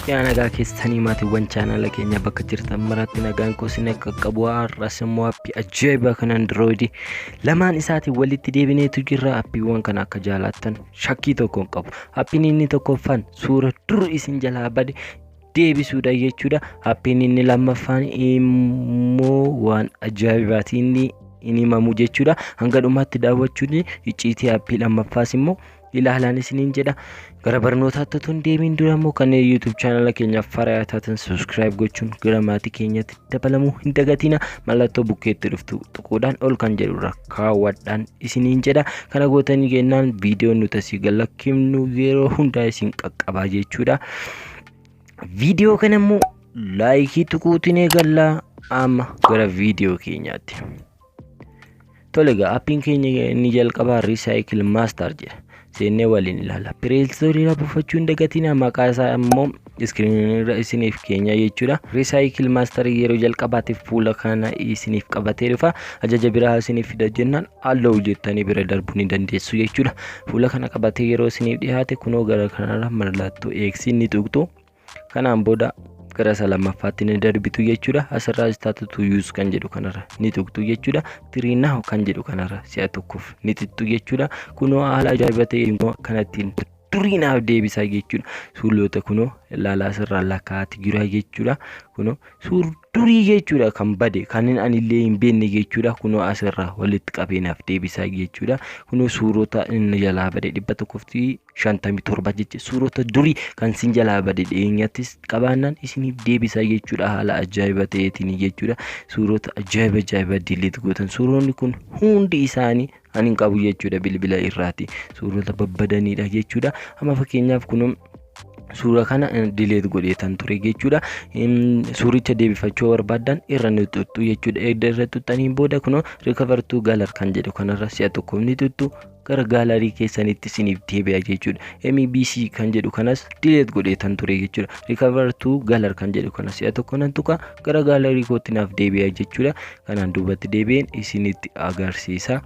Yaa nagaa keessanii maatiiwwan chaanala keenya bakka jirtan maratti nagaan koo isin akka qabu har'as immoo appii ajaa'ibaa kan Android lamaan isaatiin walitti deebineetu jirra. Appiiwwan kana akka jaalattan shakkii tokko hin qabu. Appiin inni tokkoffaan suura dur isin jalaa bade deebisuudha jechuudha. Appiin inni lammaffaan immoo waan ajaa'ibaatiin inni himamu jechuudha. Hanga dhumaatti daawwachuun icciitii appii lammaffaas immoo ilaalaan isiniin jedha. Gara barnootaatti tun deebiin dura immoo kan YouTube channel keenyaaf faaraa taatan subscribe gochuun gara maatii keenyatti dabalamuu hin dagatina. Mallattoo bukkeetti dhuftu tuquudhaan ol kan jedhu kaawwadhaan isiniin jedha. Kana gootanii kennaan viidiyoon nuti asii galakkifnu yeroo hundaa isin qaqqabaa jechuudha. Viidiyoo kana immoo laayikii tuquutiin eegallaa. Amma gara viidiyoo keenyaatti. Tolega appiin keenya inni jalqabaa Recycle Master jedha. Seenne waliin ilaala. Play Store irraa buufachuu hin dagatina. Maqaa isaa immoo screen irra isiniif keenya jechuudha. Recycle Master yeroo jalqabaatiif fuula kana isiniif qabatee dhufa. Ajaja biraa isiniif fida jennaan halluu jettanii bira darbuu ni dandeessu jechuudha. Fuula kana qabatee yeroo isiniif dhiyaate kunoo gara kanarra mallattoo X ni tuqxu. Kanaan booda gara salamaffaatti ni darbitu jechuudha. Asirraa start to use kan jedhu kanarra ni tuqxu jechuudha. Tiriinaa kan jedhu kanarra si'a tokkoof ni tuttu jechuudha. Kunoo haala ajaa'ibaa ta'e immoo kanattiin turiinaaf deebisaa jechuudha. Suurota kunoo ilaalaa asirraa lakkaa'ati jira jechuudha. Kunoo durii jechuudha kan bade kan ani illee hin beekne jechuudha. Kunoo asirraa walitti qabeenaaf deebisaa jechuudha. Kunoo suurota inni jalaa bade 157 jechuudha. Suurota durii kan sin jalaa bade dhiyeenyattis qabaannaan isiniif deebisaa jechuudha. Haala ajaa'ibaa ta'eetiin jechuudha. Suurota ajaa'ibaa delete gootan suuronni kun hundi isaanii ani hin qabu jechuudha bilbila irraati. Suurota babbadaniidha jechuudha. Amma fakkeenyaaf kunoo suura kana delete godheetan ture jechuudha. Suuricha deebifachuu barbaadan irra ni tuttu jechuudha. Irra tuttaniin booda kunoo recover to gallery kan jedhu kanarra si'a tokkoof ni tuttu. Gara gaalarii keessanitti isiniif deebi'a jechuudha. MBC kan jedhu kanas delete godheetan ture jechuudha. Recover to gallery kan jedhu kanas si'a tokko nan tuqa gara gaalarii kootti naaf deebi'a jechuudha. Kanaan duubatti deebi'een isinitti agarsiisa.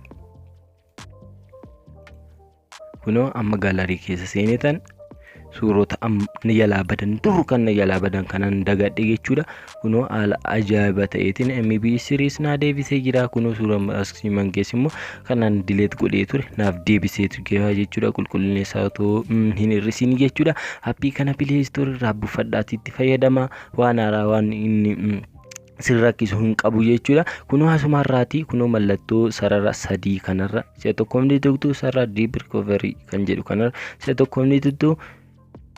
Kunoo amma gaalarii keessa seenetan suurota ni jalaa badan dur kan ni jalaa badan kanan dagadhe jechuudha. Kunoo haala ajaa'ibaa ta'eetiin MB series naa deebisee jira. Kunoo suura maksiiman keessa immoo kanan delete godhee ture naaf deebiseetu jira jechuudha. Qulqullinni isaa otoo hin hir'isiin jechuudha. Appii kana Play Store irraa buufadhaatti itti fayyadama. Waan haaraa waan inni sirrakkisu hin qabu jechuudha. Kunoo asumarraati kunoo mallattoo sarara 3 kanarra si'a tokkoof ni tuqxu. Sarara deep recovery kan jedhu kanarra si'a tokkoof ni tuttu.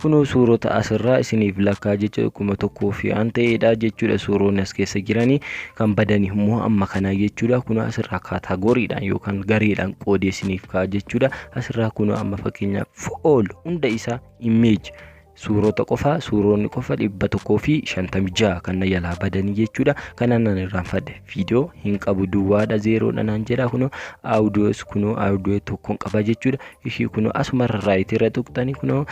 Kunoo suurota asirraa isiniif lakkaa jecha 1,000 an ta'eedha jechuudha. Suuronni as keessa jiranii kan badanii immoo amma kana jechuudha. Kunoo asirraa kaataagoriidhaan yookaan gareedhaan qoodee isiniif ka'a jechuudha. Asirraa kunoo amma fakkeenyaaf all hunda isaa image suurota qofa suuronni qofa 156 kan na jalaa badanii jechuudha. Kanaan nan irraanfadhe viidiyoo hin qabu duwwaadha zeeroodha naan jedha. Kunoo audios kunoo audio tokkoon qaba jechuudha. Ishii kunoo asumarra right irra tuqxanii kunoo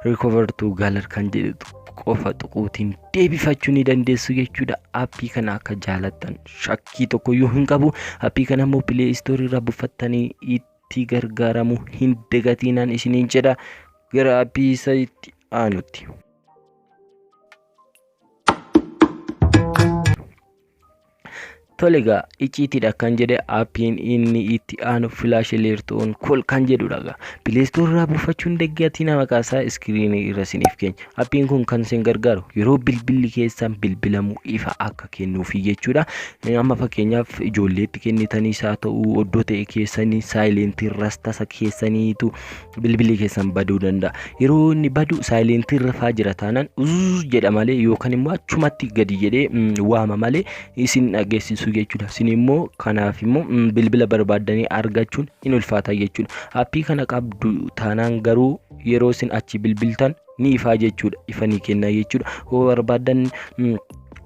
recover to gallery kan jedhu qofa tuquutiin deebifachuu ni dandeessu jechuudha. Appii kana akka jaalattan shakkii tokkoyyuu hin qabu. Appii kana immoo Play Store irraa buufattanii itti gargaaramuu hin dagatinaan isiniin jedha. Gara appii isaatti aanutti. Tolega icciitiidha kan jedhe appiin inni itti aanu flash alert on call kan jedhudha. Play Store irraa buufachuun daggatina maqaa isaa screen irra isiniif keenya. Appiin kun kan isin gargaaru yeroo bilbilli keessan bilbilamu ifa akka kennuufi jechuudha. Amma fakkeenyaaf ijoolleetti kennitanii isaa ta'uu oddoo ta'e keessanii silent irras tasa keessaniitu bilbilli keessan baduu danda'a. Yeroo inni badu silent irra faa jira taanaan jedha malee yookaan immoo achumatti gadi jedhee waama malee isin dhageessisu jechuudha. Isin immoo kanaaf immoo bilbila barbaadanii argachuun hin ulfaata jechuudha. Appii kana qabdu taanaan garuu yeroo isin achi bilbiltan ni ifaa jechuudha. Ifa ni kenna jechuudha. Yoo barbaadan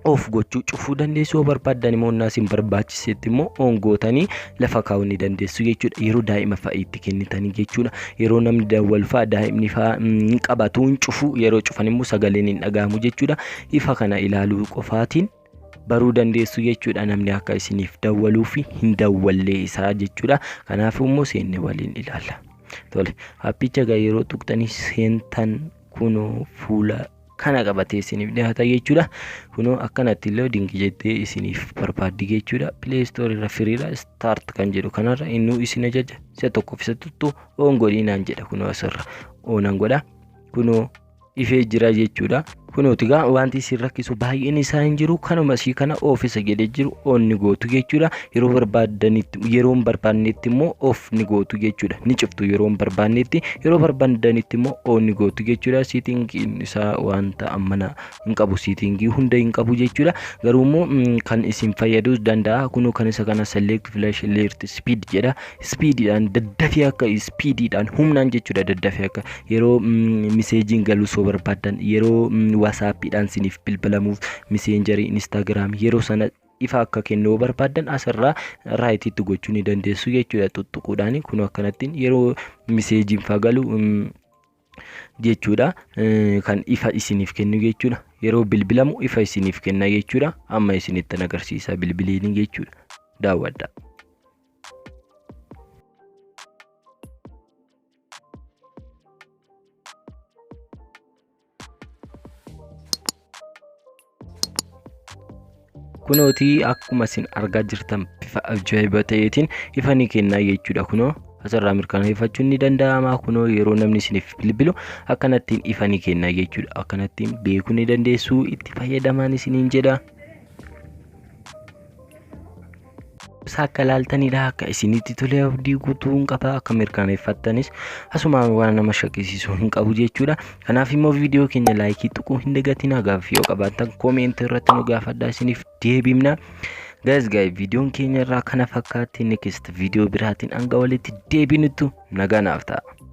of gochuu cufuu dandeessu. Yoo barbaadan immoo naasin barbaachisetti immoo on gootanii lafa kaa'uu ni dandeessu jechuudha. Yeroo daa'ima fa'a itti kennitanii jechuudha. Yeroo namni daawwal fa'a daa'imni fa'a hin qabatu hin cufu. Yeroo cufan immoo sagaleen hin dhagahamu jechuudha. Ifa kana ilaaluu qofaatiin baruu dandeessu jechuudha. Namni akka isiniif daawwaluu fi hin daawwallee isaa jechuudha. Kanaafuu immoo seenne waliin ilaalla. Tole appicha yeroo tuqxanii seentan kunoo fuula kana qabatee isiniif dhiyaata jechuudha. Kunoo akkanatti loading jettee isiniif barbaaddi jechuudha. Play Store irra firiidha start kan jedhu kanarra innuu isin ajaja isa tokkoof isa tuttu oon godhinaan jedha. Kunoo asirra oonan godha. Kunoo ifee jira jechuudha. Kunooti gaa wanti isin rakkisu baay'een isaa hin jiru. Kanuma isii kana oofisa jedhee jiru on ni gootu jechuudha. Yeroo barbaadanitti immoo off ni gootu jechuudha. Ni cuftu yeroo barbaadanitti, yeroo barbaadanitti immoo on ni gootu jechuudha. Siitingiin isaa wanta ammana hin qabu, siitingii hunda hin qabu jechuudha. Garuu immoo kan isin fayyaduu danda'a. Kunoo kan isa kana select flash alert speed jedha. Speediidhaan daddafee akka speediidhaan humnaan jechuudha. Daddafee akka yeroo messaging galuu soo barbaadan, yeroo WhatsAppidhaan isiniif bilbilamuuf, Messengerii, Instagram yeroo sana ifa akka kennuu barbaadan asirraa raayitiitti gochuu ni dandeessu jechuudha. Tuttuquudhaan kun akkanattiin yeroo messaging fagalu jechuudha kan ifa isiniif kennu jechuudha. Yeroo bilbilamu ifa isiniif kenna jechuudha. Amma isinitti agarsiisa bilbiliin jechuudha. Daawwadha. Kunooti akkuma isin argaa jirtan bifa ajaa'ibaa ta'eetiin ifa ni kenna jechuudha. Kunoo asirraa mirkaneeffachuun ni danda'ama. Kunoo yeroo namni isiniif bilbilu akkanattiin ifa ni kenna jechuudha. Akkanattiin beekuu ni dandeessu, itti fayyadamaan isiniin jedha. Akka laaltanidha, akka isinitti tolee abdii guutuun qaba. Akka mirkaneeffattanis asuma waan nama shakkisiisu hin qabu jechuudha. Kanaaf immoo viidiyoo keenya laayikii tuquu hin dagatinaa. Gaaffii yoo qabaattan koomentii irratti nu gaafadhaa, isiniif deebifna. Guys viidiyoon keenya irraa kana fakkaatti. Next viidiyoo biraatiin hanga walitti deebinutti nagaa naaf ta'a.